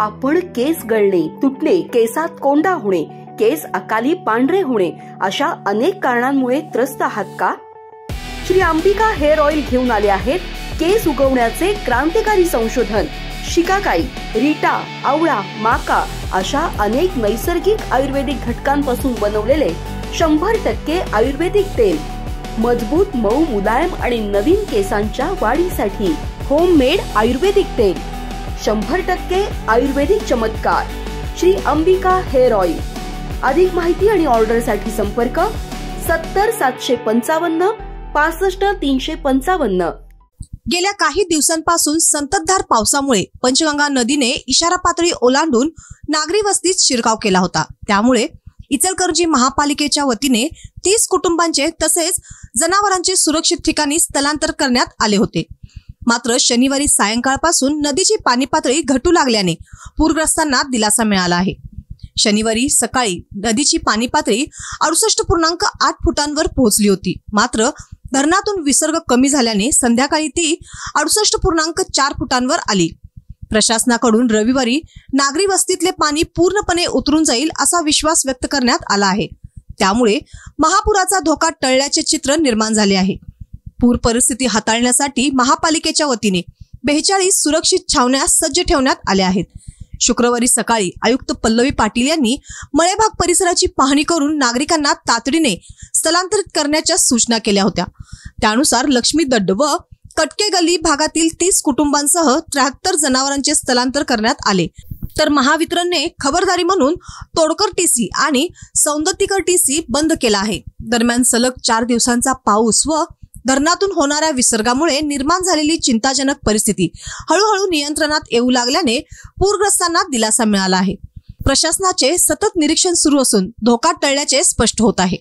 आपण केस गळणे, तुटणे, केसात कोंडा होणे, केस अकाली पांढरे होणे अशा अनेक कारणांमुळे त्रस्त आहात का? श्री अंबिका हेअर ऑइल घेऊन आले आहेत केस उगवण्याचे क्रांतिकारी संशोधन. शिकाकाई, रीटा, आवळा, माका अशा अनेक नैसर्गिक आयुर्वेदिक घटकांपासून बनवलेले 100% आयुर्वेदिक तेल. मजबूत, मऊ, मुलायम आणि नवीन केसांच्या वाढीसाठी होममेड आयुर्वेदिक तेल. 100% आयुर्वेदिक चमत्कार. Shri Ambika hair oil. अधिक माहिती आणि ऑर्डर साठी संपर्क 70 755 65 355. गेल्या काही दिवसांपासून संततधार पावसामुळे पंचगंगा नदीने इशारा पातळी ओलांडून नागरी वस्तीत शिरकाव केला होता. त्यामुळे इचलकरंजी महापालिकेच्या वतीने 30 कुटुंबांचे तसेच जनावरांचे सुरक्षित ठिकाणी स्थलांतर करण्यात आले होते. मात्र शनिवारी सायंकाळपासून नदीची पाणी पातळी घटू लागल्याने पूरग्रस्तांना दिलासा मिळाला आहे. शनिवारी सकाळी नदीची पाणी पातळी 68.8 फुटांवर पोहोचली होती. मात्र धरणातून विसर्ग कमी झाल्याने संध्याकाळी ती 68.4 फुटांवर आली. प्रशासनाकडून रविवारी नागरी वस्तीतले पाणी पूर्णपणे उतरून जाईल असा विश्वास व्यक्त करण्यात आला आहे. त्यामुळे महापुराचा धोका टळल्याचे चित्र निर्माण झाले आहे. पूर परिस्थिती हाताळण्यासाठी महापालिकेच्या वतीने 42 सुरक्षित छावण्या सज्ज ठेवण्यात आल्या आहेत. शुक्रवारी सकाळी आयुक्त पल्लवी पाटील यांनी मळेभाग परिसराची पाहणी करून नागरिकांना तातडीने स्थलांतरित करण्याच्या सूचना केल्या होत्या. त्यानुसार लक्ष्मी दड्ड व कटके गल्ली भागातील 30 कुटुंबांसह 73 जनावरांचे स्थलांतर करण्यात आले. तर महावितरणने खबरदारी म्हणून तोडकर टीसी आणि सौंदतीकर टीसी बंद केला आहे. दरम्यान सलग 4 दिवसांचा पाऊस व धरणातून होणाऱ्या विसर्गामुळे निर्माण झालेली चिंताजनक परिस्थिती हळूहळू नियंत्रणात येऊ लागल्याने पूरग्रस्तांना दिलासा मिळाला आहे. प्रशासनाचे सतत निरीक्षण सुरू असून धोका टळल्याचे स्पष्ट होत आहे.